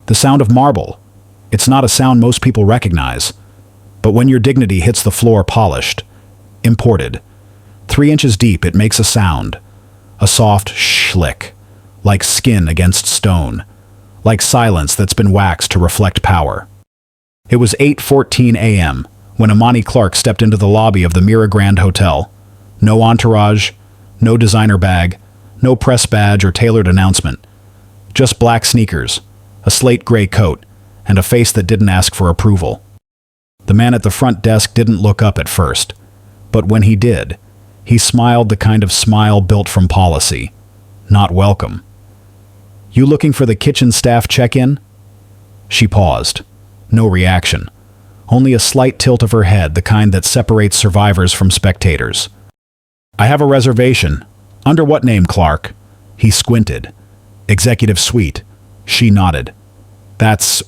The sound of marble. It's not a sound most people recognize. But when your dignity hits the floor polished, imported, 3 inches deep, it makes a sound. A soft schlick, like skin against stone, like silence that's been waxed to reflect power. It was 8:14 a.m. when Imani Clarke stepped into the lobby of the Mira Grand Hotel. No entourage, no designer bag, no press badge or tailored announcement. Just black sneakers, a slate gray coat, and a face that didn't ask for approval. The man at the front desk didn't look up at first, but when he did, he smiled the kind of smile built from policy. Not welcome. "You looking for the kitchen staff check-in?" She paused. No reaction. Only a slight tilt of her head, the kind that separates survivors from spectators. "I have a reservation." "Under what name, Clarke?" He squinted. "Executive suite." She nodded. "That's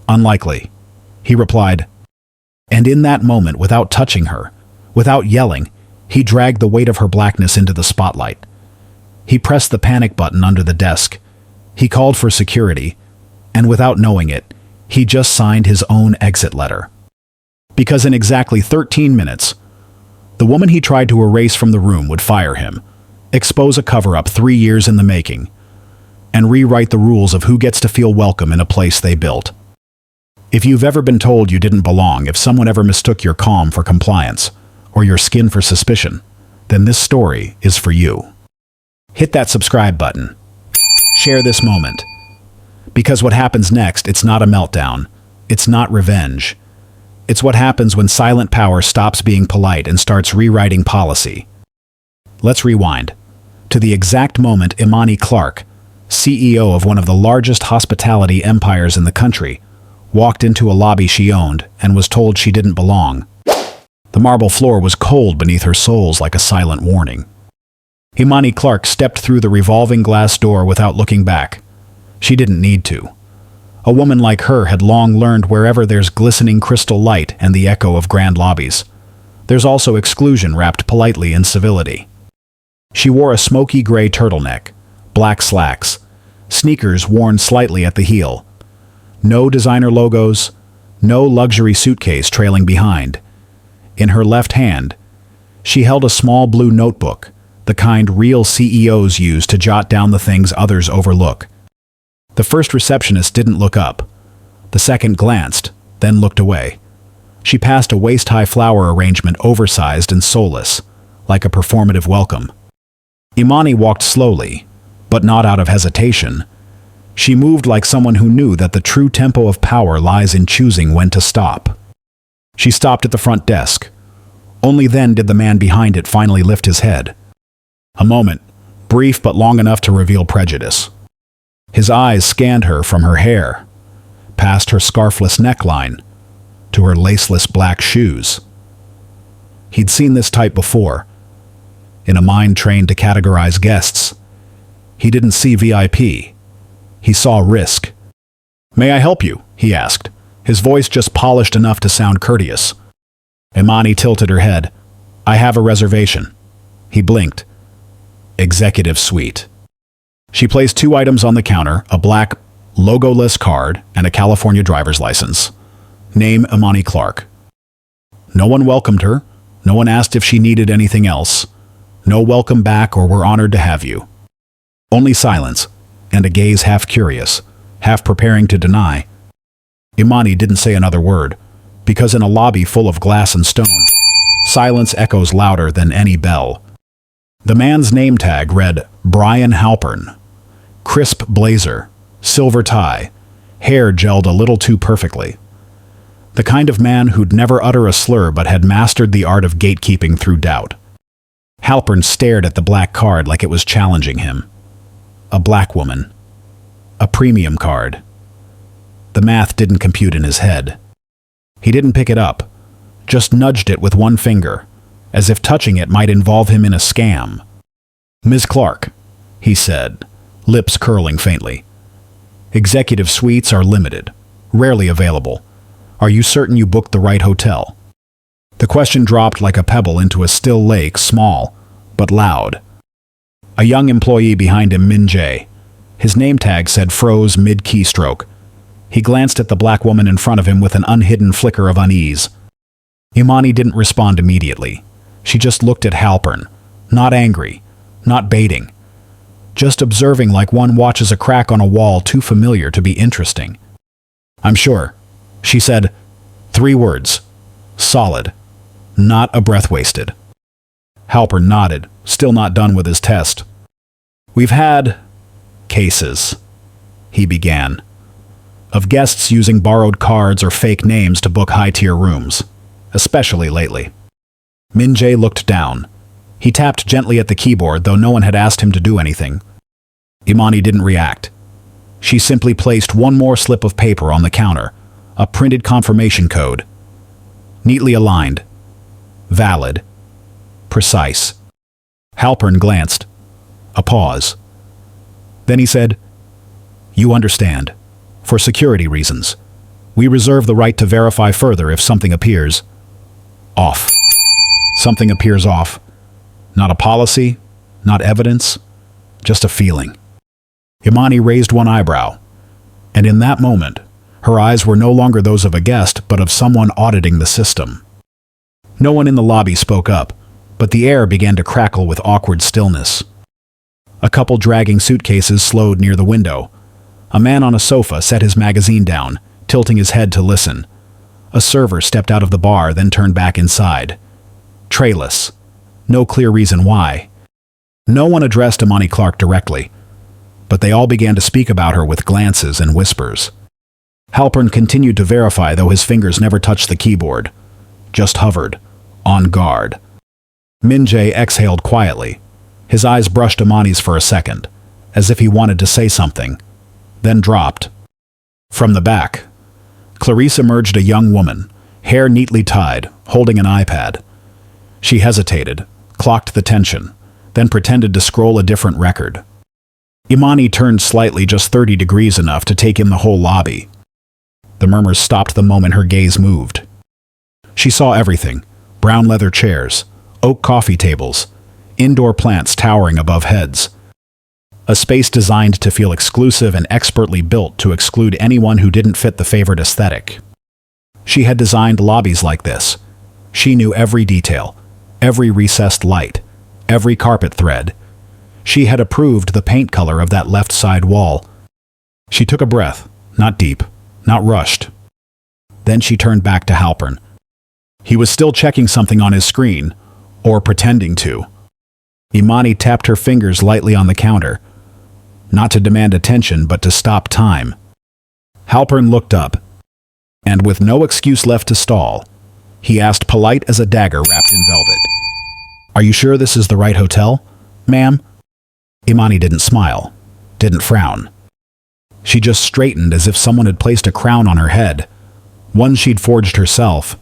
unlikely," he replied. And in that moment, without touching her, without yelling, he dragged the weight of her blackness into the spotlight. He pressed the panic button under the desk. He called for security, and without knowing it, he just signed his own exit letter. Because in exactly 13 minutes, the woman he tried to erase from the room would fire him, expose a cover-up 3 years in the making, and rewrite the rules of who gets to feel welcome in a place they built. If you've ever been told you didn't belong, if someone ever mistook your calm for compliance, or your skin for suspicion, then this story is for you. Hit that subscribe button. Share this moment. Because what happens next, it's not a meltdown. It's not revenge. It's what happens when silent power stops being polite and starts rewriting policy. Let's rewind to the exact moment Imani Clarke, CEO of one of the largest hospitality empires in the country, walked into a lobby she owned and was told she didn't belong. The marble floor was cold beneath her soles like a silent warning. Imani Clarke stepped through the revolving glass door without looking back. She didn't need to. A woman like her had long learned wherever there's glistening crystal light and the echo of grand lobbies, there's also exclusion wrapped politely in civility. She wore a smoky gray turtleneck, black slacks, sneakers worn slightly at the heel. No designer logos, no luxury suitcase trailing behind. In her left hand, she held a small blue notebook, the kind real CEOs use to jot down the things others overlook. The first receptionist didn't look up. The second glanced, then looked away. She passed a waist-high flower arrangement oversized and soulless, like a performative welcome. Imani walked slowly, but not out of hesitation. She moved like someone who knew that the true tempo of power lies in choosing when to stop. She stopped at the front desk. Only then did the man behind it finally lift his head. A moment, brief but long enough to reveal prejudice. His eyes scanned her from her hair, past her scarfless neckline, to her laceless black shoes. He'd seen this type before, in a mind trained to categorize guests. He didn't see VIP. He saw risk. "May I help you?" he asked, his voice just polished enough to sound courteous. Imani tilted her head. "I have a reservation." He blinked. "Executive suite." She placed 2 items on the counter, a black, logoless card and a California driver's license. Name Imani Clarke. No one welcomed her. No one asked if she needed anything else. No welcome back or "we're honored to have you." Only silence, and a gaze half curious, half preparing to deny. Imani didn't say another word, because in a lobby full of glass and stone, silence echoes louder than any bell. The man's name tag read Brian Halpern. Crisp blazer, silver tie, hair gelled a little too perfectly. The kind of man who'd never utter a slur but had mastered the art of gatekeeping through doubt. Halpern stared at the black card like it was challenging him. A black woman. A premium card. The math didn't compute in his head. He didn't pick it up, just nudged it with one finger, as if touching it might involve him in a scam. "Ms. Clarke," he said, lips curling faintly. "Executive suites are limited, rarely available. Are you certain you booked the right hotel?" The question dropped like a pebble into a still lake, small, but loud. A young employee behind him, Min Jae. His name tag said froze mid-keystroke. He glanced at the black woman in front of him with an unhidden flicker of unease. Imani didn't respond immediately. She just looked at Halpern, not angry, not baiting, just observing like one watches a crack on a wall too familiar to be interesting. "I'm sure," she said. 3 words. Solid. Not a breath wasted. Halpern nodded, still not done with his test. "We've had cases," he began, "of guests using borrowed cards or fake names to book high-tier rooms, especially lately." Min-jae looked down. He tapped gently at the keyboard, though no one had asked him to do anything. Imani didn't react. She simply placed one more slip of paper on the counter, a printed confirmation code. Neatly aligned. Valid. Precise. Halpern glanced. A pause. Then he said, "You understand. For security reasons, we reserve the right to verify further if something appears off." Something appears off. Not a policy, not evidence, just a feeling. Imani raised one eyebrow, and in that moment, her eyes were no longer those of a guest, but of someone auditing the system. No one in the lobby spoke up, but the air began to crackle with awkward stillness. A couple dragging suitcases slowed near the window. A man on a sofa set his magazine down, tilting his head to listen. A server stepped out of the bar, then turned back inside. Trayless. No clear reason why. No one addressed Imani Clarke directly, but they all began to speak about her with glances and whispers. Halpern continued to verify, though his fingers never touched the keyboard. Just hovered, on guard. Min-jae exhaled quietly. His eyes brushed Imani's for a second, as if he wanted to say something, then dropped. From the back, Clarice emerged, a young woman, hair neatly tied, holding an iPad. She hesitated, clocked the tension, then pretended to scroll a different record. Imani turned slightly, just 30 degrees enough to take in the whole lobby. The murmurs stopped the moment her gaze moved. She saw everything: brown leather chairs, oak coffee tables, indoor plants towering above heads. A space designed to feel exclusive and expertly built to exclude anyone who didn't fit the favored aesthetic. She had designed lobbies like this. She knew every detail, every recessed light, every carpet thread. She had approved the paint color of that left side wall. She took a breath, not deep, not rushed. Then she turned back to Halpern. He was still checking something on his screen, or pretending to. Imani tapped her fingers lightly on the counter, not to demand attention, but to stop time. Halpern looked up, and with no excuse left to stall, he asked, polite as a dagger wrapped in velvet, "Are you sure this is the right hotel, ma'am?" Imani didn't smile, didn't frown. She just straightened as if someone had placed a crown on her head, one she'd forged herself.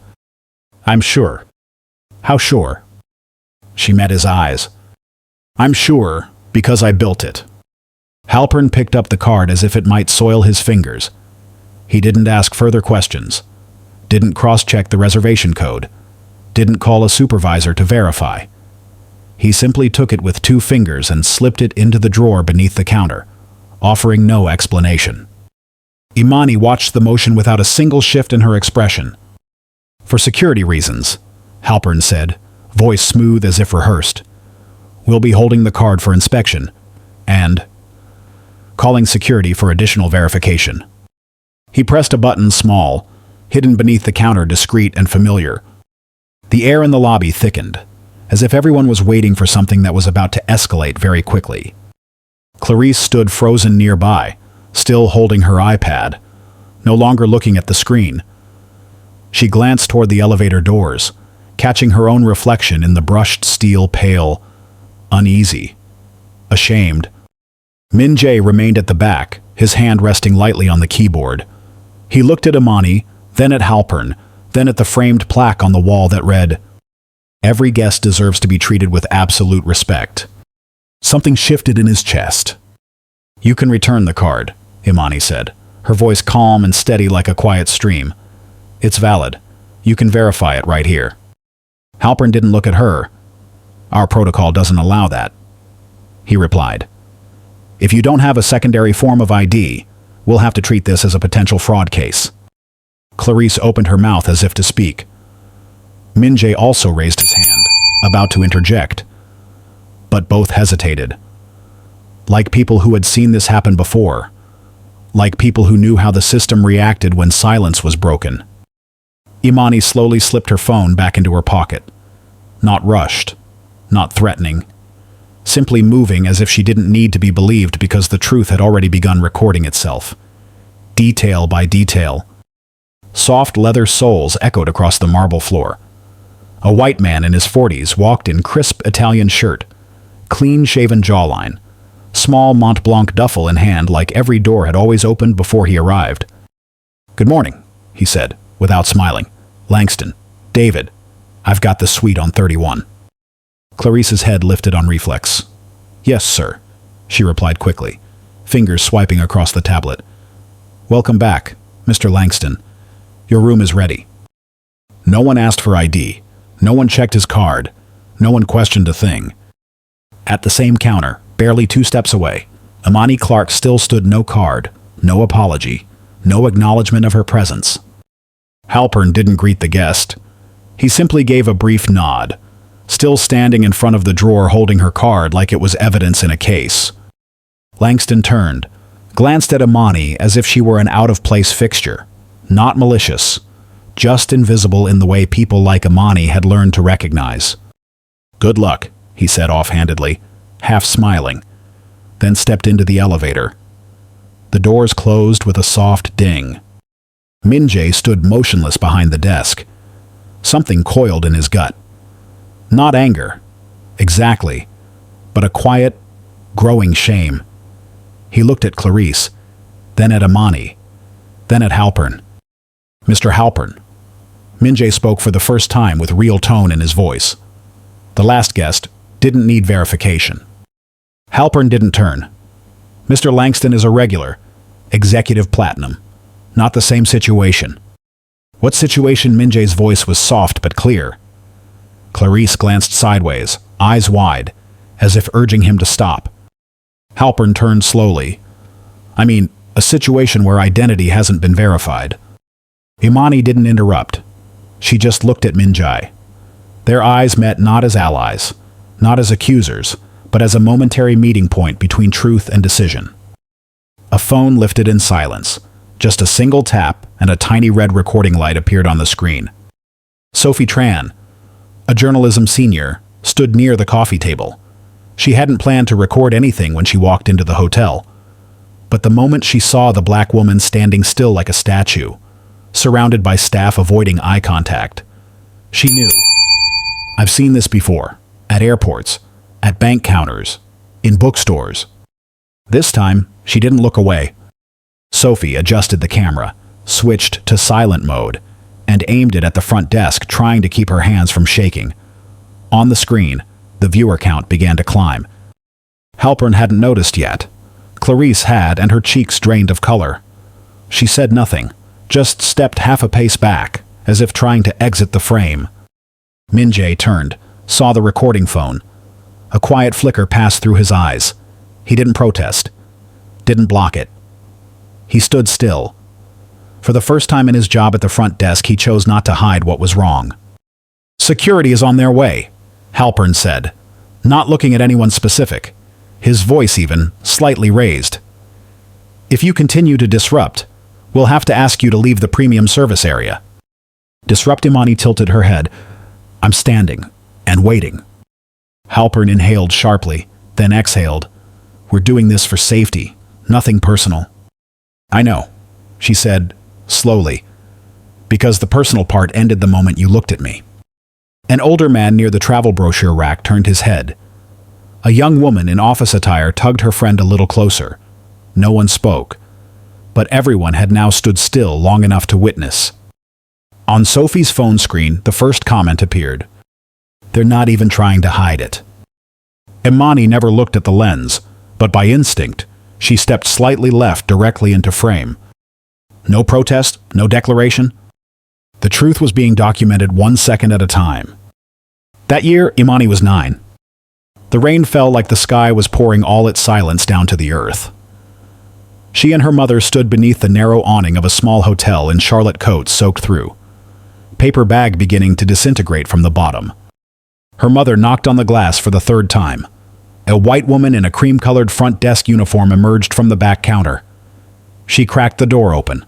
"I'm sure." "How sure?" She met his eyes. "I'm sure because I built it." Halpern picked up the card as if it might soil his fingers. He didn't ask further questions, didn't cross-check the reservation code, didn't call a supervisor to verify. He simply took it with 2 fingers and slipped it into the drawer beneath the counter, offering no explanation. Imani watched the motion without a single shift in her expression. "For security reasons," Halpern said, voice smooth as if rehearsed, "we'll be holding the card for inspection, and calling security for additional verification." He pressed a button, small, hidden beneath the counter, discreet and familiar. The air in the lobby thickened, as if everyone was waiting for something that was about to escalate very quickly. Clarice stood frozen nearby, still holding her iPad, no longer looking at the screen. She glanced toward the elevator doors, catching her own reflection in the brushed steel, pale, uneasy, ashamed. Min-jae remained at the back, his hand resting lightly on the keyboard. He looked at Imani, then at Halpern, then at the framed plaque on the wall that read, "Every guest deserves to be treated with absolute respect." Something shifted in his chest. "You can return the card," Imani said, her voice calm and steady like a quiet stream. "It's valid. You can verify it right here." Halpern didn't look at her. "Our protocol doesn't allow that," he replied. "If you don't have a secondary form of ID, We'll have to treat this as a potential fraud case." Clarice opened her mouth as if to speak. Minjay also raised his hand, about to interject. But both hesitated. Like people who had seen this happen before. Like people who knew how the system reacted when silence was broken. Imani slowly slipped her phone back into her pocket. Not rushed. Not threatening. Simply moving as if she didn't need to be believed because the truth had already begun recording itself. Detail by detail. Soft leather soles echoed across the marble floor. A white man in his 40s walked in crisp Italian shirt, clean-shaven jawline, small Mont Blanc duffel in hand like every door had always opened before he arrived. "Good morning," he said, without smiling. "Langston. David. I've got the suite on 31. Clarice's head lifted on reflex. "Yes, sir," she replied quickly, fingers swiping across the tablet. "Welcome back, Mr. Langston. Your room is ready." No one asked for ID. No one checked his card. No one questioned a thing. At the same counter, barely 2 steps away, Imani Clarke still stood, no card, no apology, no acknowledgement of her presence. Halpern didn't greet the guest. He simply gave a brief nod, still standing in front of the drawer holding her card like it was evidence in a case. Langston turned, glanced at Imani as if she were an out-of-place fixture, not malicious, just invisible in the way people like Imani had learned to recognize. "Good luck," he said offhandedly, half smiling, then stepped into the elevator. The doors closed with a soft ding. Minjay stood motionless behind the desk. Something coiled in his gut. Not anger, exactly, but a quiet, growing shame. He looked at Clarice, then at Imani, then at Halpern. "Mr. Halpern." Minjay spoke for the first time with real tone in his voice. The last guest didn't need verification. Halpern didn't turn. "Mr. Langston is a regular, executive platinum. Not the same situation." "What situation?" Minjay's voice was soft but clear. Clarice glanced sideways, eyes wide, as if urging him to stop. Halpern turned slowly. "I mean, a situation where identity hasn't been verified." Imani didn't interrupt. She just looked at Minjay. Their eyes met not as allies, not as accusers, but as a momentary meeting point between truth and decision. A phone lifted in silence. Just a single tap and a tiny red recording light appeared on the screen. Sophie Tran, a journalism senior, stood near the coffee table. She hadn't planned to record anything when she walked into the hotel. But the moment she saw the black woman standing still like a statue, surrounded by staff avoiding eye contact, she knew. I've seen this before, at airports, at bank counters, in bookstores. This time, she didn't look away. Sophie adjusted the camera, switched to silent mode, and aimed it at the front desk, trying to keep her hands from shaking. On the screen, the viewer count began to climb. Halpern hadn't noticed yet. Clarice had, and her cheeks drained of color. She said nothing, just stepped half a pace back, as if trying to exit the frame. Minjay turned, saw the recording phone. A quiet flicker passed through his eyes. He didn't protest, didn't block it. He stood still. For the first time in his job at the front desk, he chose not to hide what was wrong. "Security is on their way," Halpern said, not looking at anyone specific, his voice even slightly raised. "If you continue to disrupt, we'll have to ask you to leave the premium service area." Disrupt? Imani tilted her head. "I'm standing and waiting." Halpern inhaled sharply, then exhaled. "We're doing this for safety, nothing personal." "I know," she said, slowly, "because the personal part ended the moment you looked at me." An older man near the travel brochure rack turned his head. A young woman in office attire tugged her friend a little closer. No one spoke, but everyone had now stood still long enough to witness. On Sophie's phone screen, the first comment appeared. "They're not even trying to hide it." Imani never looked at the lens, but by instinct, she stepped slightly left directly into frame. No protest, no declaration. The truth was being documented 1 second at a time. That year, Imani was 9. The rain fell like the sky was pouring all its silence down to the earth. She and her mother stood beneath the narrow awning of a small hotel in Charlotte, coat soaked through. Paper bag beginning to disintegrate from the bottom. Her mother knocked on the glass for the third time. A white woman in a cream-colored front desk uniform emerged from the back counter. She cracked the door open,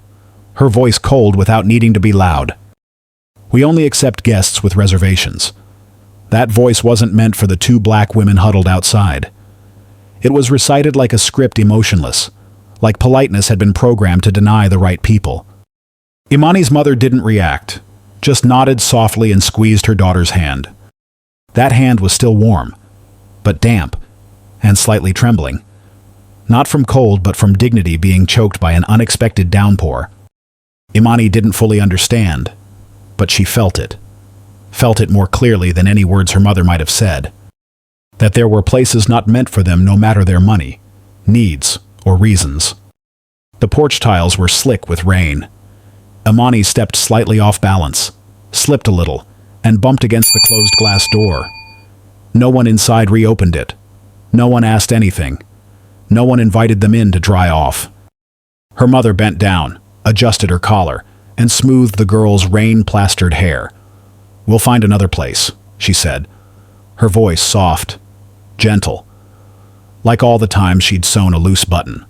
her voice cold without needing to be loud. "We only accept guests with reservations." That voice wasn't meant for the two black women huddled outside. It was recited like a script, emotionless, like politeness had been programmed to deny the right people. Imani's mother didn't react, just nodded softly and squeezed her daughter's hand. That hand was still warm, but damp, and slightly trembling. Not from cold, but from dignity being choked by an unexpected downpour. Imani didn't fully understand, but she felt it. Felt it more clearly than any words her mother might have said. That there were places not meant for them, no matter their money, needs, or reasons. The porch tiles were slick with rain. Imani stepped slightly off balance, slipped a little, and bumped against the closed glass door. No one inside reopened it. No one asked anything. No one invited them in to dry off. Her mother bent down, adjusted her collar, and smoothed the girl's rain-plastered hair. "We'll find another place," she said, her voice soft, gentle, like all the times she'd sewn a loose button.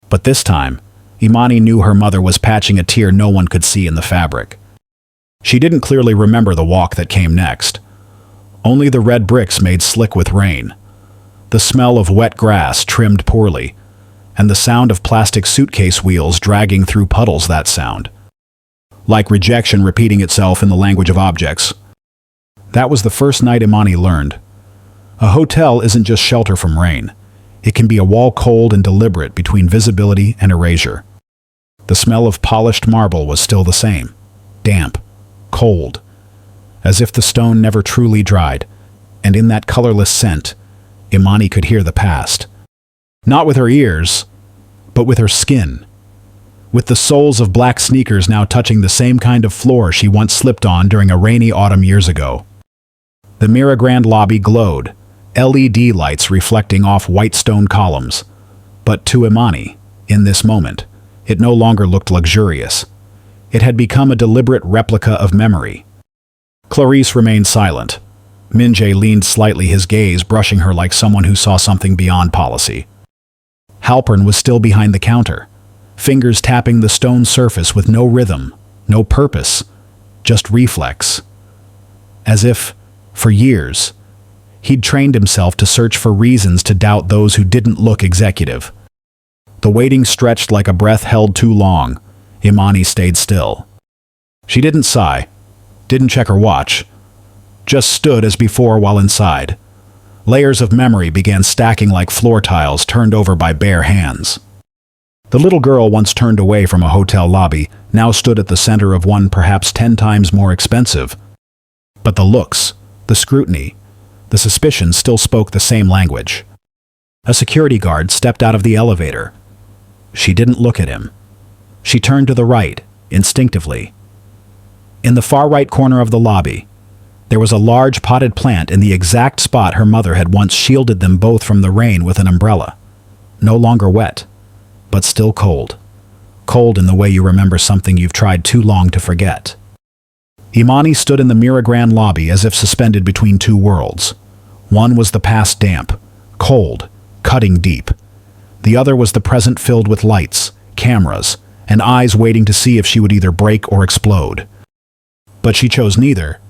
But this time, Imani knew her mother was patching a tear no one could see in the fabric. She didn't clearly remember the walk that came next. Only the red bricks made slick with rain, the smell of wet grass trimmed poorly, and the sound of plastic suitcase wheels dragging through puddles. That sound, like rejection repeating itself in the language of objects. That was the first night Imani learned. A hotel isn't just shelter from rain. It can be a wall cold and deliberate between visibility and erasure. The smell of polished marble was still the same, damp, cold, as if the stone never truly dried, and in that colorless scent, Imani could hear the past. Not with her ears, but with her skin. With the soles of black sneakers now touching the same kind of floor she once slipped on during a rainy autumn years ago. The Mira Grand lobby glowed, LED lights reflecting off white stone columns. But to Imani, in this moment, it no longer looked luxurious. It had become a deliberate replica of memory. Clarice remained silent. Minjae leaned slightly, his gaze brushing her like someone who saw something beyond policy. Halpern was still behind the counter, fingers tapping the stone surface with no rhythm, no purpose, just reflex. As if, for years, he'd trained himself to search for reasons to doubt those who didn't look executive. The waiting stretched like a breath held too long. Imani stayed still. She didn't sigh, didn't check her watch, just stood as before while inside. Layers of memory began stacking like floor tiles turned over by bare hands. The little girl once turned away from a hotel lobby now stood at the center of one perhaps 10 times more expensive. But the looks, the scrutiny, the suspicion still spoke the same language. A security guard stepped out of the elevator. She didn't look at him. She turned to the right, instinctively. In the far right corner of the lobby, there was a large potted plant in the exact spot her mother had once shielded them both from the rain with an umbrella. No longer wet, but still cold. Cold in the way you remember something you've tried too long to forget. Imani stood in the Mira Grand lobby as if suspended between two worlds. One was the past, damp, cold, cutting deep. The other was the present, filled with lights, cameras, and eyes waiting to see if she would either break or explode. But she chose neither.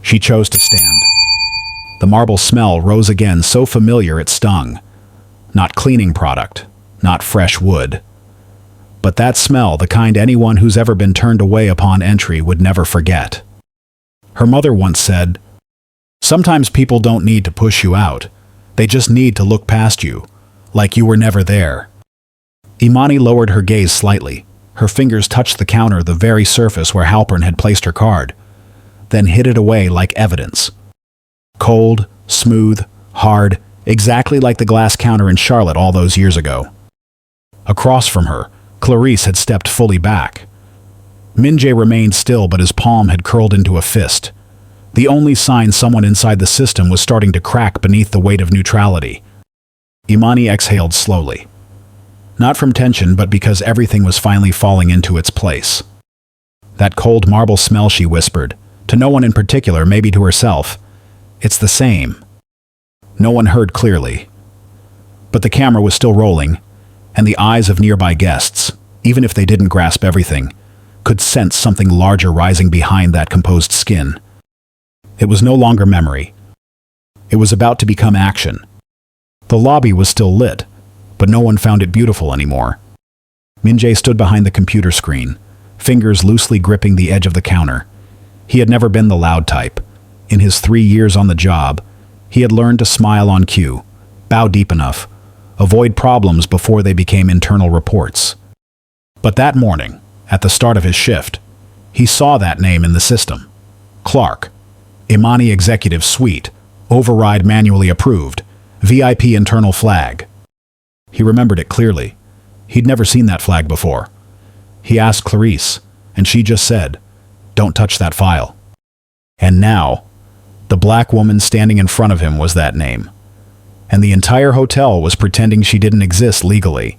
She chose to stand. The marble smell rose again, so familiar it stung. Not cleaning product, not fresh wood. But that smell, the kind anyone who's ever been turned away upon entry would never forget. Her mother once said, "Sometimes people don't need to push you out. They just need to look past you, like you were never there." Imani lowered her gaze slightly. Her fingers touched the counter, the very surface where Halpern had placed her card, then hid it away like evidence. Cold, smooth, hard, exactly like the glass counter in Charlotte all those years ago. Across from her, Clarice had stepped fully back. Minjae remained still, but his palm had curled into a fist. The only sign someone inside the system was starting to crack beneath the weight of neutrality. Imani exhaled slowly. Not from tension, but because everything was finally falling into its place. That cold marble smell, she whispered, to no one in particular, maybe to herself. It's the same. No one heard clearly. But the camera was still rolling, and the eyes of nearby guests, even if they didn't grasp everything, could sense something larger rising behind that composed skin. It was no longer memory. It was about to become action. The lobby was still lit, but no one found it beautiful anymore. Min-jae stood behind the computer screen, fingers loosely gripping the edge of the counter. He had never been the loud type. In his 3 years on the job, he had learned to smile on cue, bow deep enough, avoid problems before they became internal reports. But that morning, at the start of his shift, he saw that name in the system. Clarke. Imani Executive Suite. Override manually approved. VIP internal flag. He remembered it clearly. He'd never seen that flag before. He asked Clarice, and she just said, "Don't touch that file." And now, the black woman standing in front of him was that name. And the entire hotel was pretending she didn't exist legally.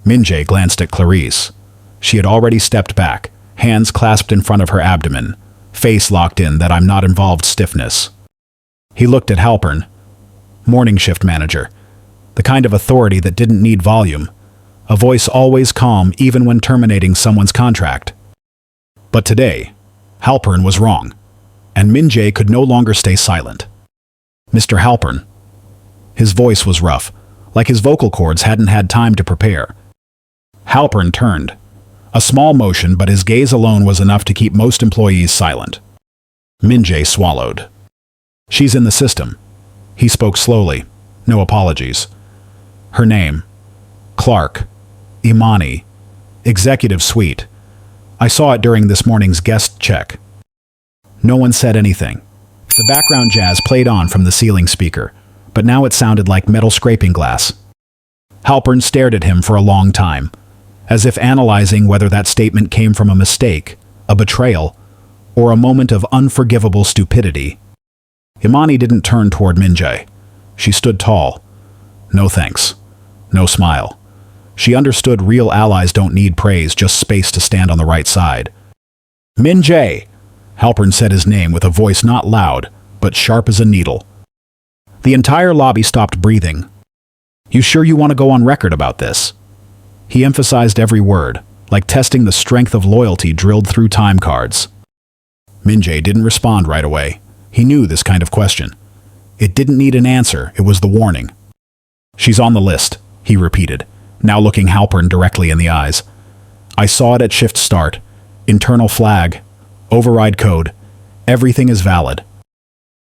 Min-jae glanced at Clarice. She had already stepped back, hands clasped in front of her abdomen, face locked in that "I'm not involved" stiffness. He looked at Halpern, morning shift manager, the kind of authority that didn't need volume, a voice always calm even when terminating someone's contract. But today, Halpern was wrong, and Min-jae could no longer stay silent. "Mr. Halpern." His voice was rough, like his vocal cords hadn't had time to prepare. Halpern turned. A small motion, but his gaze alone was enough to keep most employees silent. Min-jae swallowed. "She's in the system." He spoke slowly, no apologies. "Her name, Clarke. Imani. Executive Suite. I saw it during this morning's guest check." No one said anything. The background jazz played on from the ceiling speaker, but now it sounded like metal scraping glass. Halpern stared at him for a long time, as if analyzing whether that statement came from a mistake, a betrayal, or a moment of unforgivable stupidity. Imani didn't turn toward Min-jae. She stood tall. No thanks. No smile. She understood real allies don't need praise, just space to stand on the right side. "Min-jae!" Halpern said his name with a voice not loud, but sharp as a needle. The entire lobby stopped breathing. "You sure you want to go on record about this?" He emphasized every word, like testing the strength of loyalty drilled through time cards. Min-jae didn't respond right away. He knew this kind of question. It didn't need an answer, it was the warning. "She's on the list," he repeated, now looking Halpern directly in the eyes. "I saw it at shift start. Internal flag. Override code. Everything is valid."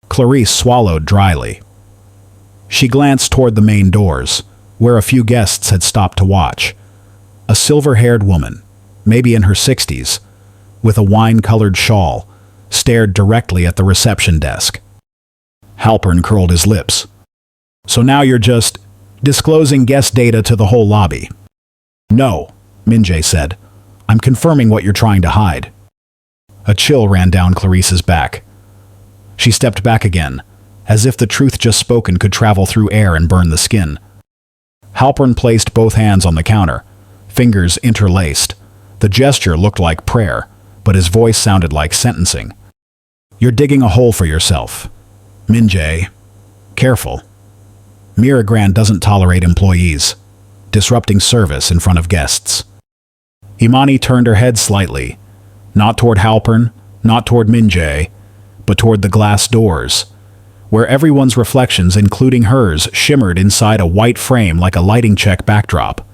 Clarice swallowed dryly. She glanced toward the main doors, where a few guests had stopped to watch. A silver-haired woman, maybe in her 60s, with a wine-colored shawl, stared directly at the reception desk. Halpern curled his lips. "So now you're just disclosing guest data to the whole lobby?" "No," Min-jae said. "I'm confirming what you're trying to hide." A chill ran down Clarice's back. She stepped back again, as if the truth just spoken could travel through air and burn the skin. Halpern placed both hands on the counter, fingers interlaced. The gesture looked like prayer, but his voice sounded like sentencing. "You're digging a hole for yourself. Min-jae, careful. Miragrand doesn't tolerate employees disrupting service in front of guests." Imani turned her head slightly, not toward Halpern, not toward Min-jae, but toward the glass doors, where everyone's reflections, including hers, shimmered inside a white frame like a lighting check backdrop.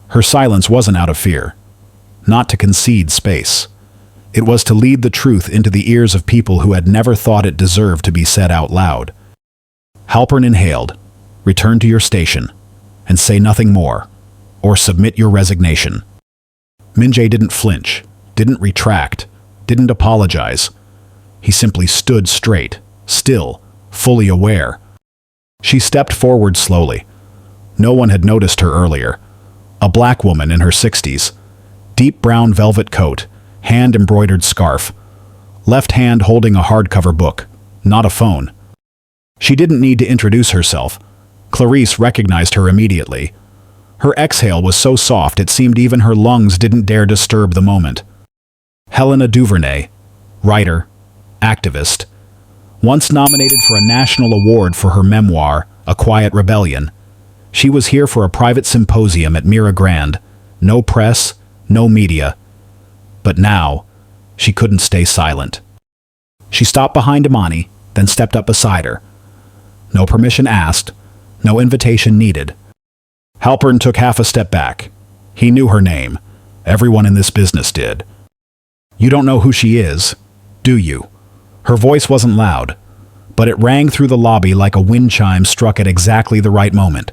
Her silence wasn't out of fear, not to concede space. It was to lead the truth into the ears of people who had never thought it deserved to be said out loud. Halpern inhaled. "Return to your station, and say nothing more, or submit your resignation." Min-jae didn't flinch, didn't retract, didn't apologize. He simply stood straight, still, fully aware. She stepped forward slowly. No one had noticed her earlier. A black woman in her 60s, deep brown velvet coat, hand-embroidered scarf, left hand holding a hardcover book, not a phone. She didn't need to introduce herself. Clarice recognized her immediately. Her exhale was so soft it seemed even her lungs didn't dare disturb the moment. Helena Duvernay, writer, activist, once nominated for a national award for her memoir, A Quiet Rebellion. She was here for a private symposium at Mira Grande. No press, no media. But now, she couldn't stay silent. She stopped behind Imani, then stepped up beside her. No permission asked, no invitation needed. Halpern took half a step back. He knew her name. Everyone in this business did. You don't know who she is, do you? Her voice wasn't loud, but it rang through the lobby like a wind chime struck at exactly the right moment.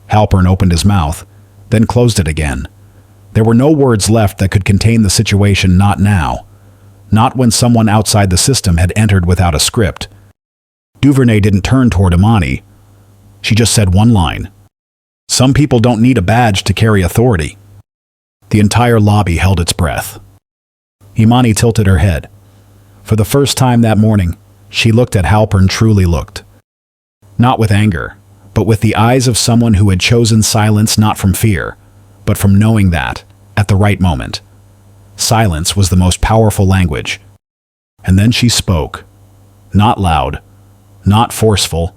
Halpern opened his mouth, then closed it again. There were no words left that could contain the situation, not now. Not when someone outside the system had entered without a script. Duvernay didn't turn toward Imani. She just said one line. Some people don't need a badge to carry authority. The entire lobby held its breath. Imani tilted her head. For the first time that morning, she looked at Halpern truly looked. Not with anger, but with the eyes of someone who had chosen silence not from fear, but from knowing that, at the right moment, silence was the most powerful language. And then she spoke. Not loud, not forceful,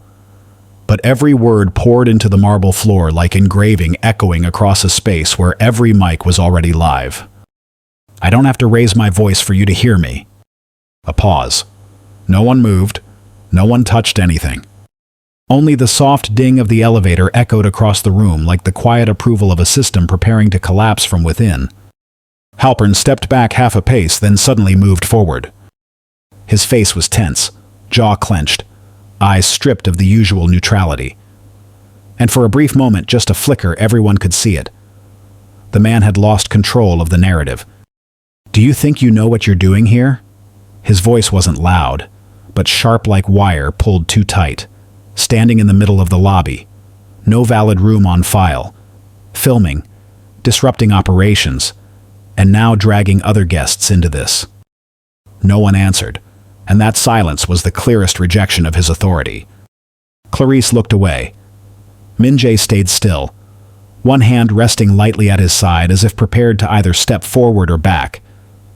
but every word poured into the marble floor like engraving echoing across a space where every mic was already live. I don't have to raise my voice for you to hear me. A pause. No one moved. No one touched anything. Only the soft ding of the elevator echoed across the room like the quiet approval of a system preparing to collapse from within. Halpern stepped back half a pace, then suddenly moved forward. His face was tense, jaw clenched, eyes stripped of the usual neutrality. And for a brief moment, just a flicker, everyone could see it. The man had lost control of the narrative. Do you think you know what you're doing here? His voice wasn't loud, but sharp like wire pulled too tight. Standing in the middle of the lobby. No valid room on file. Filming. Disrupting operations. And now dragging other guests into this. No one answered, and that silence was the clearest rejection of his authority. Clarice looked away. Min-jae stayed still, one hand resting lightly at his side as if prepared to either step forward or back,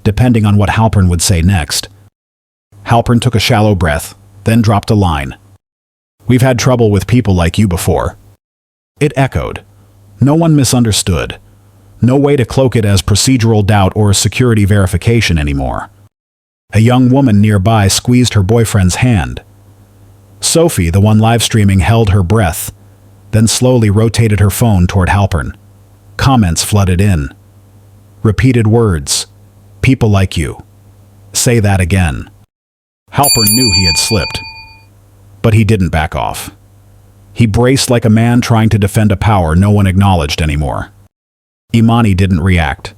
depending on what Halpern would say next. Halpern took a shallow breath, then dropped a line. We've had trouble with people like you before. It echoed. No one misunderstood. No way to cloak it as procedural doubt or security verification anymore. A young woman nearby squeezed her boyfriend's hand. Sophie, the one live streaming, held her breath, then slowly rotated her phone toward Halpern. Comments flooded in. Repeated words. People like you. Say that again. Halpern knew he had slipped. But he didn't back off. He braced like a man trying to defend a power no one acknowledged anymore. Imani didn't react.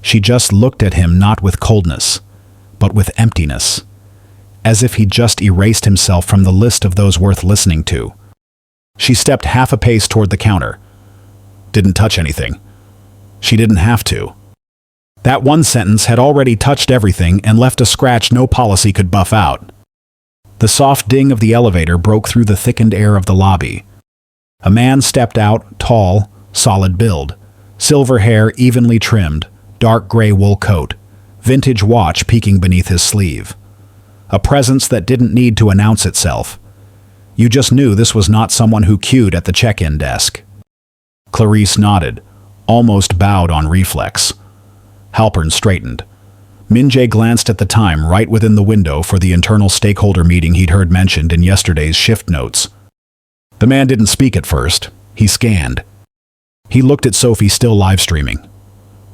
She just looked at him, not with coldness, but with emptiness, as if he'd just erased himself from the list of those worth listening to. She stepped half a pace toward the counter. Didn't touch anything. She didn't have to. That one sentence had already touched everything and left a scratch no policy could buff out. The soft ding of the elevator broke through the thickened air of the lobby. A man stepped out, tall, solid build, silver hair evenly trimmed, dark gray wool coat, vintage watch peeking beneath his sleeve. A presence that didn't need to announce itself. You just knew this was not someone who queued at the check-in desk. Clarice nodded, almost bowed on reflex. Halpern straightened. Min-jae glanced at the time right within the window for the internal stakeholder meeting he'd heard mentioned in yesterday's shift notes. The man didn't speak at first. He scanned. He looked at Sophie still live streaming.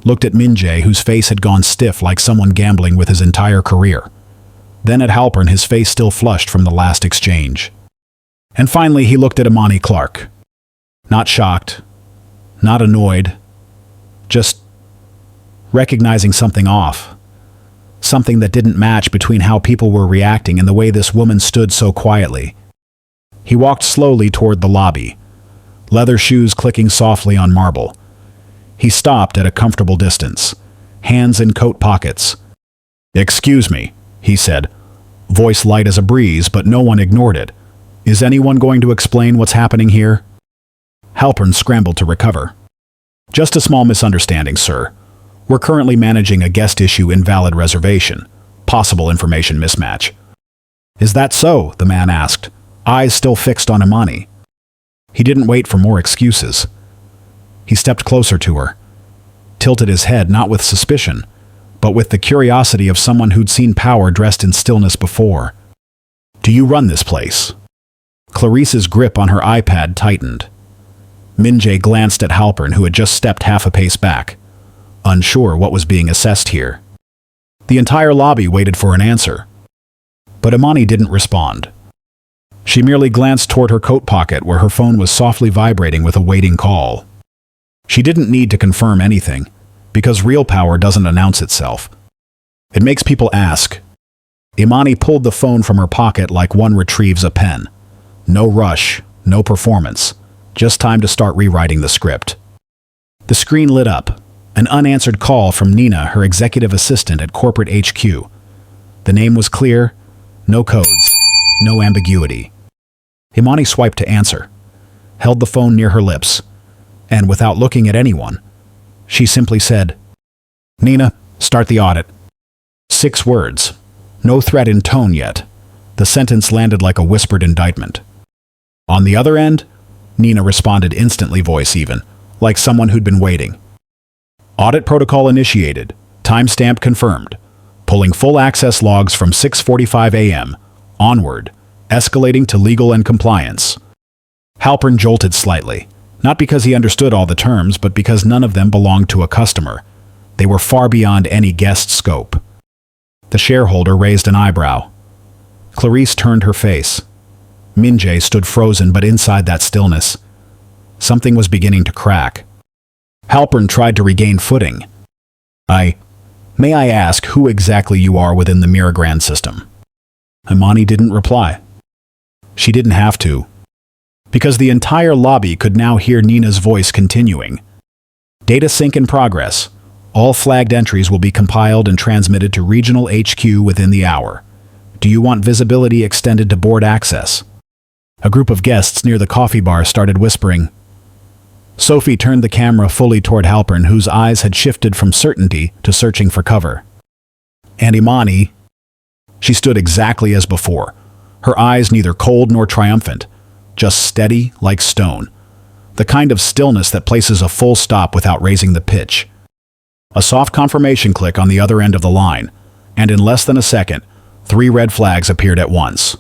Looked at Min-jae, whose face had gone stiff like someone gambling with his entire career. Then at Halpern, his face still flushed from the last exchange. And finally he looked at Imani Clarke. Not shocked. Not annoyed. Just recognizing something off. Something that didn't match between how people were reacting and the way this woman stood so quietly. He walked slowly toward the lobby, leather shoes clicking softly on marble. He stopped at a comfortable distance, hands in coat pockets. "Excuse me," he said, voice light as a breeze, but no one ignored it. "Is anyone going to explain what's happening here?" Halpern scrambled to recover. Just a small misunderstanding, sir. We're currently managing a guest issue invalid reservation. Possible information mismatch. Is that so? The man asked, eyes still fixed on Imani. He didn't wait for more excuses. He stepped closer to her, tilted his head not with suspicion, but with the curiosity of someone who'd seen power dressed in stillness before. Do you run this place? Clarice's grip on her iPad tightened. Minjae glanced at Halpern, who had just stepped half a pace back, unsure what was being assessed here. The entire lobby waited for an answer. But Imani didn't respond. She merely glanced toward her coat pocket where her phone was softly vibrating with a waiting call. She didn't need to confirm anything, because real power doesn't announce itself. It makes people ask. Imani pulled the phone from her pocket like one retrieves a pen. No rush, no performance, just time to start rewriting the script. The screen lit up. An unanswered call from Nina, her executive assistant at corporate HQ. The name was clear, no codes, no ambiguity. Imani swiped to answer, held the phone near her lips, and without looking at anyone, she simply said, "Nina, start the audit." 6 words, no threat in tone yet. The sentence landed like a whispered indictment. On the other end, Nina responded instantly, voice even, like someone who'd been waiting. Audit protocol initiated. Timestamp confirmed. Pulling full access logs from 6:45 a.m. onward, escalating to legal and compliance. Halpern jolted slightly, not because he understood all the terms, but because none of them belonged to a customer. They were far beyond any guest scope. The shareholder raised an eyebrow. Clarice turned her face. Minjae stood frozen, but inside that stillness, something was beginning to crack. Halpern tried to regain footing. May I ask who exactly you are within the Miragrand system? Imani didn't reply. She didn't have to, because the entire lobby could now hear Nina's voice continuing. Data sync in progress. All flagged entries will be compiled and transmitted to regional HQ within the hour. Do you want visibility extended to board access? A group of guests near the coffee bar started whispering. Sophie turned the camera fully toward Halpern, whose eyes had shifted from certainty to searching for cover. And Imani, she stood exactly as before, her eyes neither cold nor triumphant, just steady like stone, the kind of stillness that places a full stop without raising the pitch. A soft confirmation click on the other end of the line, and in less than a second, 3 red flags appeared at once.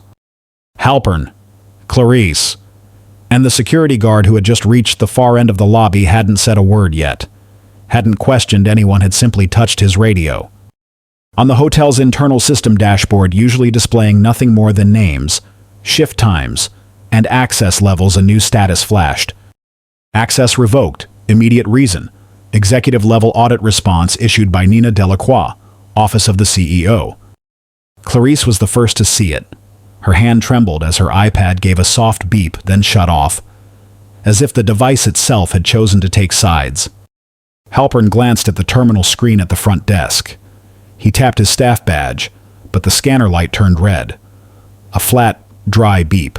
Halpern, Clarice, and the security guard who had just reached the far end of the lobby hadn't said a word yet, hadn't questioned anyone, had simply touched his radio. On the hotel's internal system dashboard, usually displaying nothing more than names, shift times, and access levels, a new status flashed. Access revoked, immediate reason, executive level audit response issued by Nina Delacroix, Office of the CEO. Clarice was the first to see it. Her hand trembled as her iPad gave a soft beep, then shut off, as if the device itself had chosen to take sides. Halpern glanced at the terminal screen at the front desk. He tapped his staff badge, but the scanner light turned red. A flat, dry beep.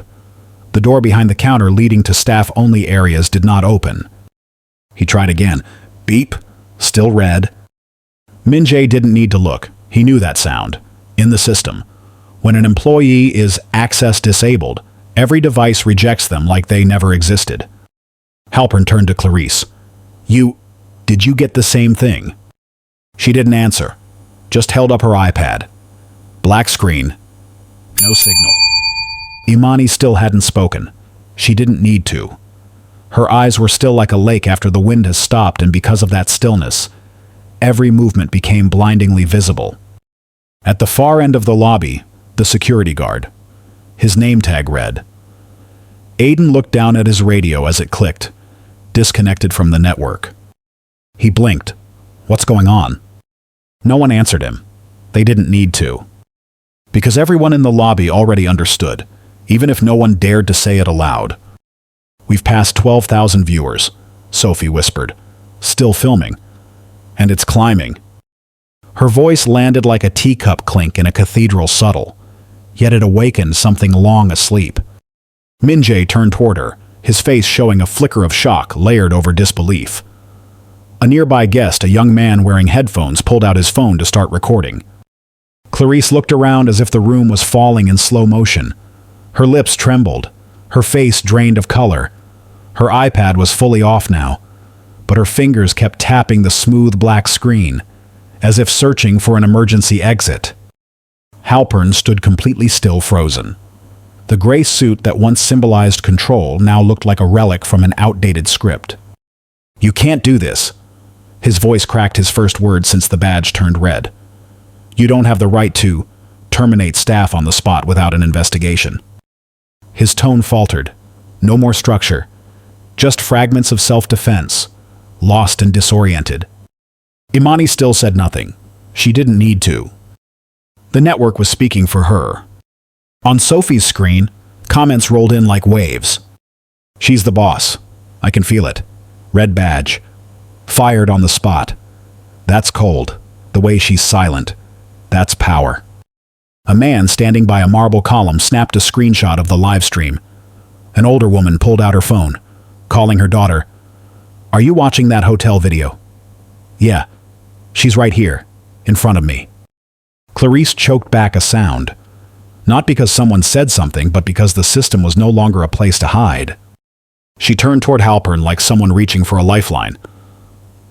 The door behind the counter leading to staff-only areas did not open. He tried again. Beep. Still red. Minjae didn't need to look. He knew that sound. In the system. When an employee is access disabled, every device rejects them like they never existed. Halpern turned to Clarice. Did you get the same thing? She didn't answer, just held up her iPad. Black screen. No signal. Imani still hadn't spoken. She didn't need to. Her eyes were still like a lake after the wind has stopped, and because of that stillness, every movement became blindingly visible. At the far end of the lobby, the security guard. His name tag read. Aiden looked down at his radio as it clicked, disconnected from the network. He blinked. What's going on? No one answered him. They didn't need to. Because everyone in the lobby already understood, even if no one dared to say it aloud. We've passed 12,000 viewers, Sophie whispered, still filming. And it's climbing. Her voice landed like a teacup clink in a cathedral, subtle, yet it awakened something long asleep. Minjae turned toward her, his face showing a flicker of shock layered over disbelief. A nearby guest, a young man wearing headphones, pulled out his phone to start recording. Clarice looked around as if the room was falling in slow motion. Her lips trembled, her face drained of color. Her iPad was fully off now, but her fingers kept tapping the smooth black screen, as if searching for an emergency exit. Halpern stood completely still, frozen. The gray suit that once symbolized control now looked like a relic from an outdated script. "You can't do this." His voice cracked his first word since the badge turned red. "You don't have the right to terminate staff on the spot without an investigation." His tone faltered. No more structure. Just fragments of self-defense, lost and disoriented. Imani still said nothing. She didn't need to. The network was speaking for her. On Sophie's screen, comments rolled in like waves. "She's the boss. I can feel it. Red badge. Fired on the spot. That's cold. The way she's silent. That's power." A man standing by a marble column snapped a screenshot of the live stream. An older woman pulled out her phone, calling her daughter. "Are you watching that hotel video?" "Yeah. She's right here, in front of me." Clarice choked back a sound. Not because someone said something, but because the system was no longer a place to hide. She turned toward Halpern like someone reaching for a lifeline.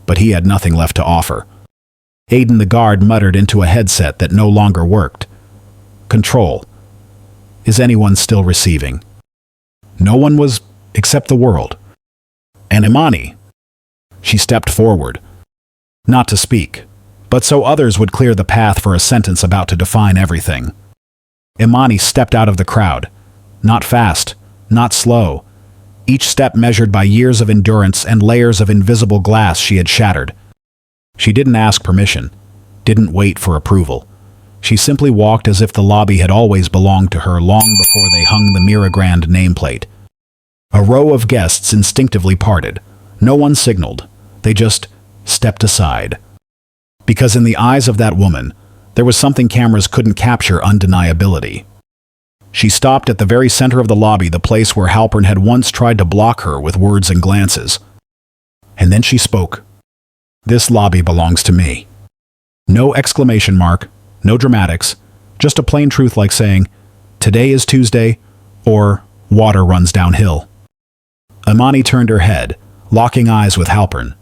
But he had nothing left to offer. Aiden the guard muttered into a headset that no longer worked. "Control. Is anyone still receiving?" No one was, except the world. And Imani. She stepped forward. Not to speak, but so others would clear the path for a sentence about to define everything. Imani stepped out of the crowd. Not fast, not slow. Each step measured by years of endurance and layers of invisible glass she had shattered. She didn't ask permission, didn't wait for approval. She simply walked as if the lobby had always belonged to her long before they hung the Mira Grand nameplate. A row of guests instinctively parted. No one signaled. They just stepped aside. Because in the eyes of that woman, there was something cameras couldn't capture: undeniability. She stopped at the very center of the lobby, the place where Halpern had once tried to block her with words and glances. And then she spoke. "This lobby belongs to me." No exclamation mark, no dramatics, just a plain truth like saying, "Today is Tuesday," or "Water runs downhill." Imani turned her head, locking eyes with Halpern.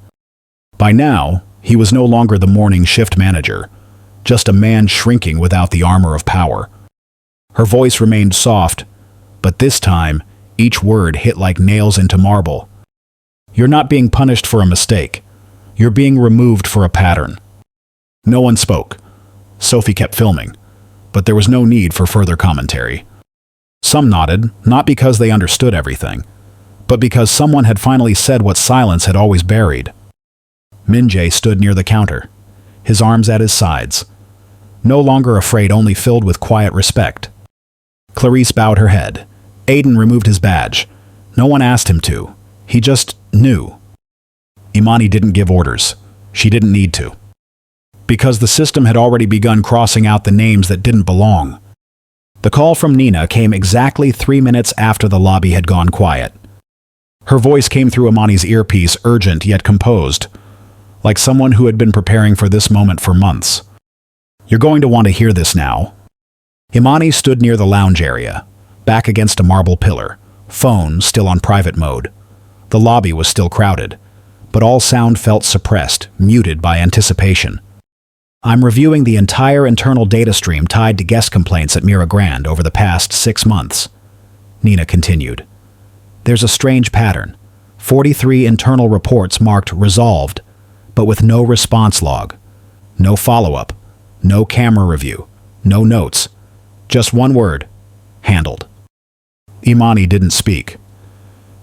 By now, he was no longer the morning shift manager, just a man shrinking without the armor of power. Her voice remained soft, but this time, each word hit like nails into marble. "You're not being punished for a mistake. You're being removed for a pattern." No one spoke. Sophie kept filming, but there was no need for further commentary. Some nodded, not because they understood everything, but because someone had finally said what silence had always buried. Minjae stood near the counter, his arms at his sides. No longer afraid, only filled with quiet respect. Clarice bowed her head. Aiden removed his badge. No one asked him to. He just knew. Imani didn't give orders. She didn't need to. Because the system had already begun crossing out the names that didn't belong. The call from Nina came exactly 3 minutes after the lobby had gone quiet. Her voice came through Imani's earpiece, urgent yet composed, like someone who had been preparing for this moment for months. "You're going to want to hear this now." Imani stood near the lounge area, back against a marble pillar, phone still on private mode. The lobby was still crowded, but all sound felt suppressed, muted by anticipation. "I'm reviewing the entire internal data stream tied to guest complaints at Mira Grand over the past 6 months. Nina continued. "There's a strange pattern. 43 internal reports marked resolved, but with no response log. No follow-up. No camera review. No notes. Just one word. Handled." Imani didn't speak.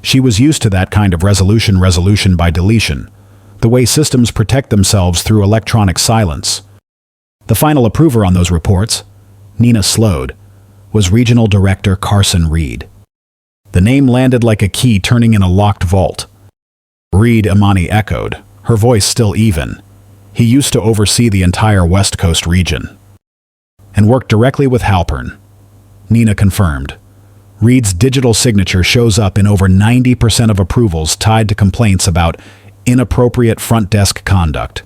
She was used to that kind of resolution by deletion, the way systems protect themselves through electronic silence. The final approver on those reports, Nina slowed, was Regional Director Carson Reed. The name landed like a key turning in a locked vault. "Reed," Imani echoed, her voice still even. He used to oversee the entire West Coast region. "And worked directly with Halpern." Nina confirmed. Reed's digital signature shows up in over 90% of approvals tied to complaints about inappropriate front desk conduct.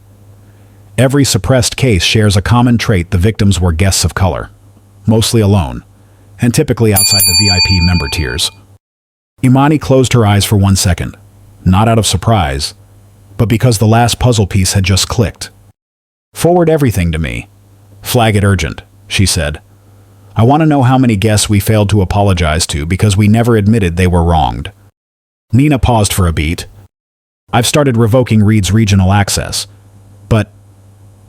Every suppressed case shares a common trait: the victims were guests of color, mostly alone, and typically outside the VIP member tiers. Imani closed her eyes for 1 second, not out of surprise, but because the last puzzle piece had just clicked. "Forward everything to me. Flag it urgent," she said. "I want to know how many guests we failed to apologize to because we never admitted they were wronged." Nina paused for a beat. "I've started revoking Reed's regional access, but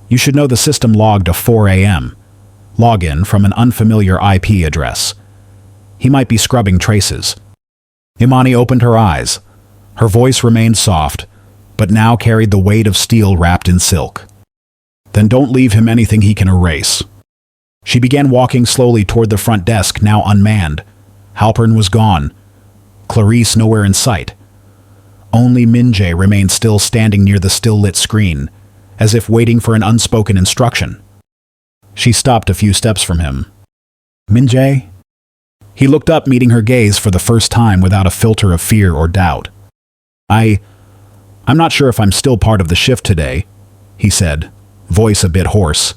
you should know the system logged a 4 a.m. login from an unfamiliar IP address. He might be scrubbing traces." Imani opened her eyes. Her voice remained soft, but now carried the weight of steel wrapped in silk. "Then don't leave him anything he can erase." She began walking slowly toward the front desk, now unmanned. Halpern was gone. Clarice nowhere in sight. Only Minjae remained still, standing near the still-lit screen, as if waiting for an unspoken instruction. She stopped a few steps from him. "Minjae?" He looked up, meeting her gaze for the first time without a filter of fear or doubt. I'm not sure if I'm still part of the shift today," he said, voice a bit hoarse.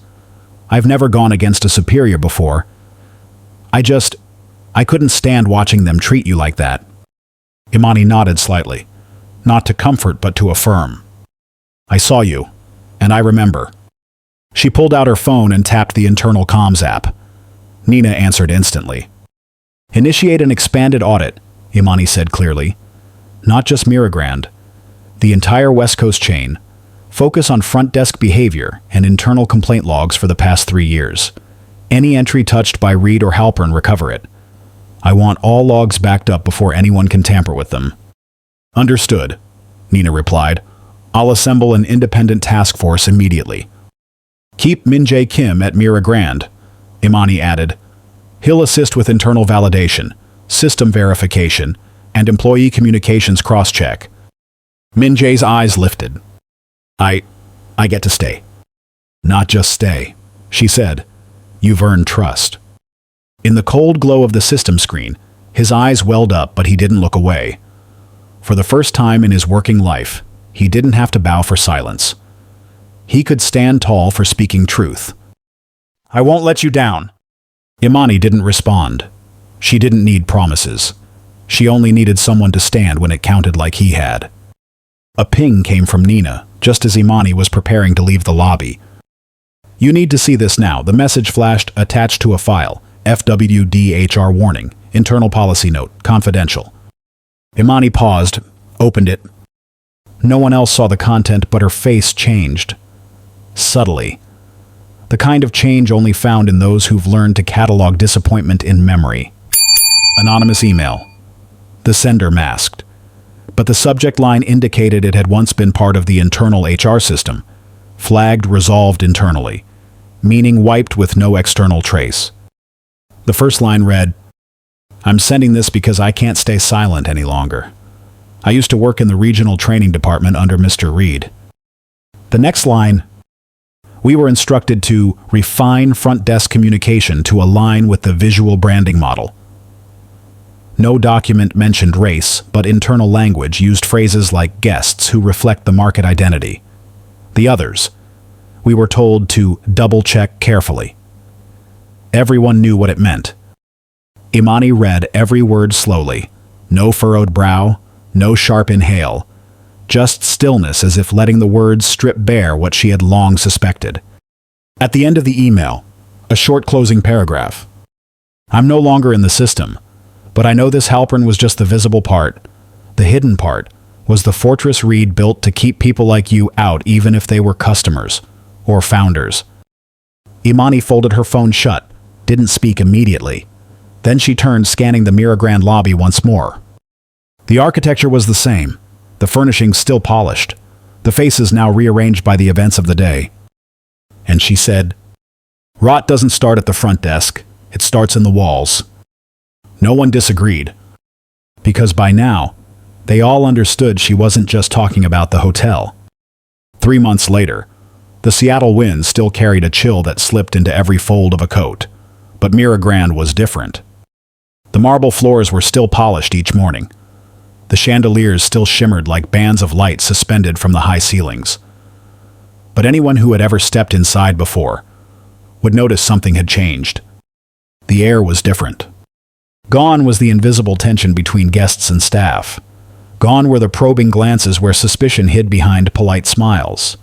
"I've never gone against a superior before. I couldn't stand watching them treat you like that." Imani nodded slightly, not to comfort but to affirm. "I saw you, and I remember." She pulled out her phone and tapped the internal comms app. Nina answered instantly. "Initiate an expanded audit," Imani said clearly. "Not just Miragrand. The entire West Coast chain. Focus on front desk behavior and internal complaint logs for the past 3 years. Any entry touched by Reed or Halpern, recover it. I want all logs backed up before anyone can tamper with them." "Understood," Nina replied. "I'll assemble an independent task force immediately." "Keep Minjae Kim at Miragrand," Imani added. "He'll assist with internal validation, system verification, and employee communications cross-check." Minjae's eyes lifted. I get to stay." "Not just stay," she said. "You've earned trust." In the cold glow of the system screen, his eyes welled up, but he didn't look away. For the first time in his working life, he didn't have to bow for silence. He could stand tall for speaking truth. "I won't let you down." Imani didn't respond. She didn't need promises. She only needed someone to stand when it counted like he had. A ping came from Nina, just as Imani was preparing to leave the lobby. "You need to see this now," the message flashed, attached to a file. "FWDHR warning. Internal policy note. Confidential." Imani paused, opened it. No one else saw the content, but her face changed. Subtly. The kind of change only found in those who've learned to catalog disappointment in memory. Anonymous email. The sender masked. But the subject line indicated it had once been part of the internal HR system. Flagged, resolved internally. Meaning wiped with no external trace. The first line read, "I'm sending this because I can't stay silent any longer. I used to work in the regional training department under Mr. Reed." The next line, "We were instructed to refine front desk communication to align with the visual branding model." No document mentioned race, but internal language used phrases like guests who reflect the market identity. The others, "We were told to double-check carefully." Everyone knew what it meant. Imani read every word slowly. No furrowed brow, no sharp inhale. Just stillness, as if letting the words strip bare what she had long suspected. At the end of the email, a short closing paragraph. "I'm no longer in the system, but I know this Halpern was just the visible part. The hidden part was the fortress Reed built to keep people like you out, even if they were customers or founders." Imani folded her phone shut, didn't speak immediately. Then she turned, scanning the Miragrand lobby once more. The architecture was the same, the furnishings still polished, the faces now rearranged by the events of the day. And she said, "Rot doesn't start at the front desk, it starts in the walls." No one disagreed, because by now, they all understood she wasn't just talking about the hotel. 3 months later, the Seattle wind still carried a chill that slipped into every fold of a coat, but Miragrand was different. The marble floors were still polished each morning. The chandeliers still shimmered like bands of light suspended from the high ceilings. But anyone who had ever stepped inside before would notice something had changed. The air was different. Gone was the invisible tension between guests and staff. Gone were the probing glances where suspicion hid behind polite smiles.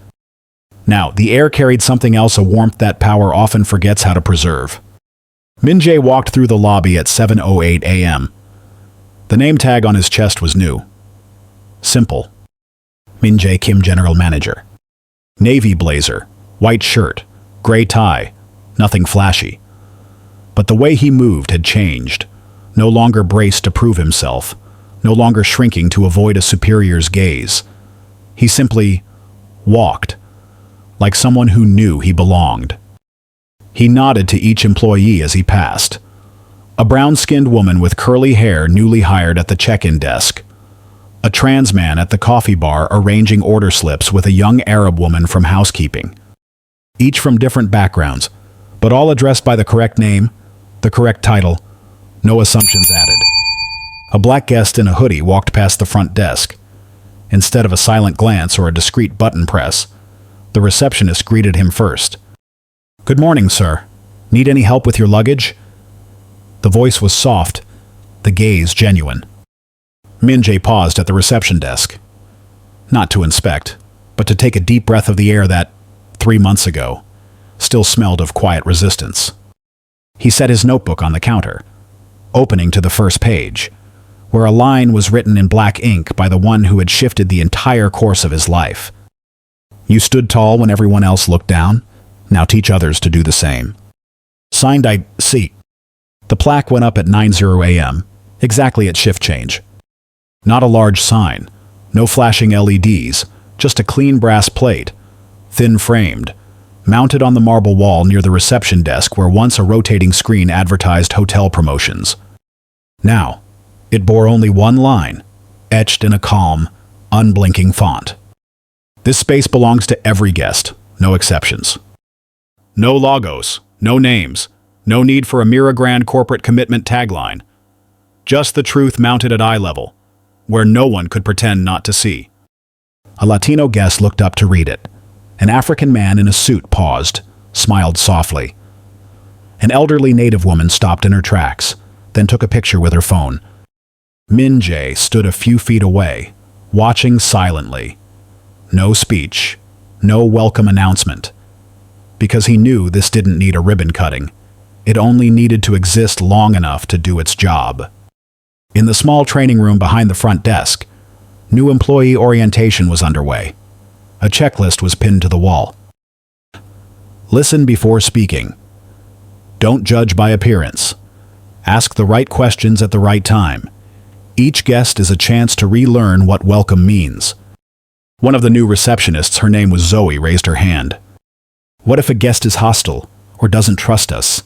Now, the air carried something else, a warmth that power often forgets how to preserve. Min-jae walked through the lobby at 7:08 a.m. The name tag on his chest was new. Simple. Min-jae Kim, General Manager. Navy blazer, white shirt, gray tie, nothing flashy. But the way he moved had changed. No longer braced to prove himself, no longer shrinking to avoid a superior's gaze. He simply walked, like someone who knew he belonged. He nodded to each employee as he passed. A brown-skinned woman with curly hair newly hired at the check-in desk. A trans man at the coffee bar arranging order slips with a young Arab woman from housekeeping. Each from different backgrounds, but all addressed by the correct name, the correct title, no assumptions added. A black guest in a hoodie walked past the front desk. Instead of a silent glance or a discreet button press, the receptionist greeted him first. "Good morning, sir. Need any help with your luggage?" The voice was soft, the gaze genuine. Min-jae paused at the reception desk. Not to inspect, but to take a deep breath of the air that, 3 months ago, still smelled of quiet resistance. He set his notebook on the counter, opening to the first page, where a line was written in black ink by the one who had shifted the entire course of his life. "You stood tall when everyone else looked down. Now teach others to do the same." Signed, I see. The plaque went up at 9:00 a.m., exactly at shift change. Not a large sign, no flashing LEDs, just a clean brass plate, thin-framed, mounted on the marble wall near the reception desk where once a rotating screen advertised hotel promotions. Now, it bore only one line, etched in a calm, unblinking font. "This space belongs to every guest, no exceptions." No logos, no names, no need for a Mira Grand corporate commitment tagline. Just the truth mounted at eye level, where no one could pretend not to see. A Latino guest looked up to read it. An African man in a suit paused, smiled softly. An elderly native woman stopped in her tracks, then took a picture with her phone. Min-jae stood a few feet away, watching silently. No speech, no welcome announcement. Because he knew this didn't need a ribbon cutting. It only needed to exist long enough to do its job. In the small training room behind the front desk, new employee orientation was underway. A checklist was pinned to the wall. Listen before speaking. Don't judge by appearance. Ask the right questions at the right time. Each guest is a chance to relearn what welcome means. One of the new receptionists, her name was Zoe, raised her hand. "What if a guest is hostile or doesn't trust us?"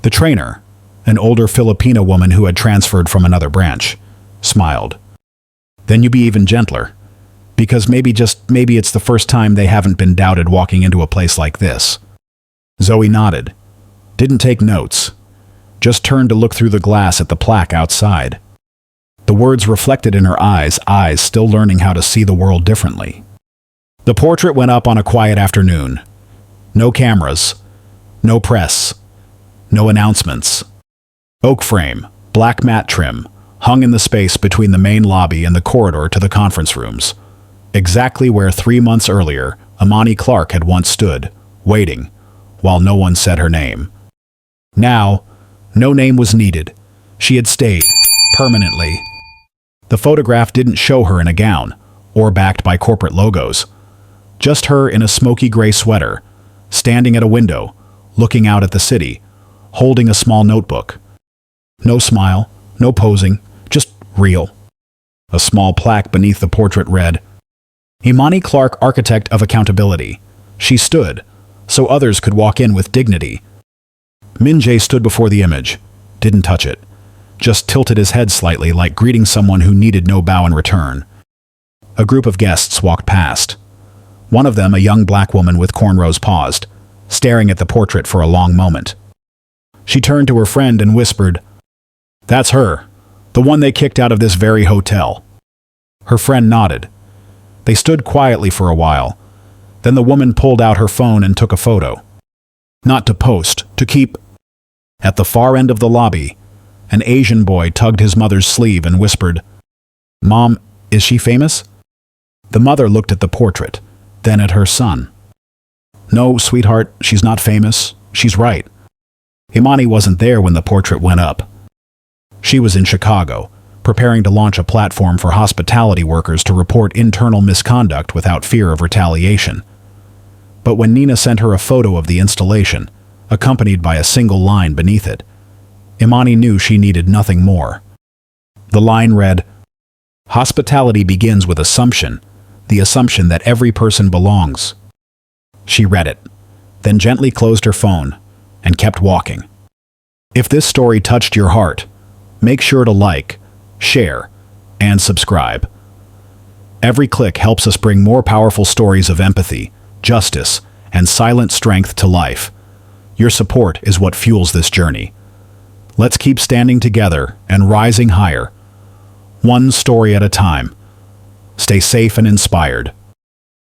The trainer, an older Filipino woman who had transferred from another branch, smiled. "Then you be even gentler, because maybe it's the first time they haven't been doubted walking into a place like this." Zoe nodded, didn't take notes, just turned to look through the glass at the plaque outside. The words reflected in her eyes still learning how to see the world differently. The portrait went up on a quiet afternoon. No cameras, no press, no announcements. Oak frame, black mat trim, hung in the space between the main lobby and the corridor to the conference rooms. Exactly where 3 months earlier, Imani Clarke had once stood, waiting, while no one said her name. Now, no name was needed. She had stayed, permanently. The photograph didn't show her in a gown, or backed by corporate logos. Just her in a smoky gray sweater, standing at a window, looking out at the city, holding a small notebook. No smile, no posing, just real. A small plaque beneath the portrait read, "Imani Clarke, Architect of Accountability." She stood, so others could walk in with dignity. Min-jae stood before the image, didn't touch it, just tilted his head slightly like greeting someone who needed no bow in return. A group of guests walked past. One of them, a young black woman with cornrows, paused, staring at the portrait for a long moment. She turned to her friend and whispered, That's her. The one they kicked out of this very hotel. Her friend nodded. They stood quietly for a while. Then the woman pulled out her phone and took a photo. Not to post, to keep. At the far end of the lobby, an Asian boy tugged his mother's sleeve and whispered, "Mom, is she famous?" The mother looked at the portrait, then at her son. "No, sweetheart, she's not famous. She's right." Imani wasn't there when the portrait went up. She was in Chicago, preparing to launch a platform for hospitality workers to report internal misconduct without fear of retaliation. But when Nina sent her a photo of the installation, accompanied by a single line beneath it, Imani knew she needed nothing more. The line read, "Hospitality begins with assumption, the assumption that every person belongs." She read it, then gently closed her phone and kept walking. If this story touched your heart, make sure to like, share, and subscribe. Every click helps us bring more powerful stories of empathy, justice, and silent strength to life. Your support is what fuels this journey. Let's keep standing together and rising higher, one story at a time. Stay safe and inspired.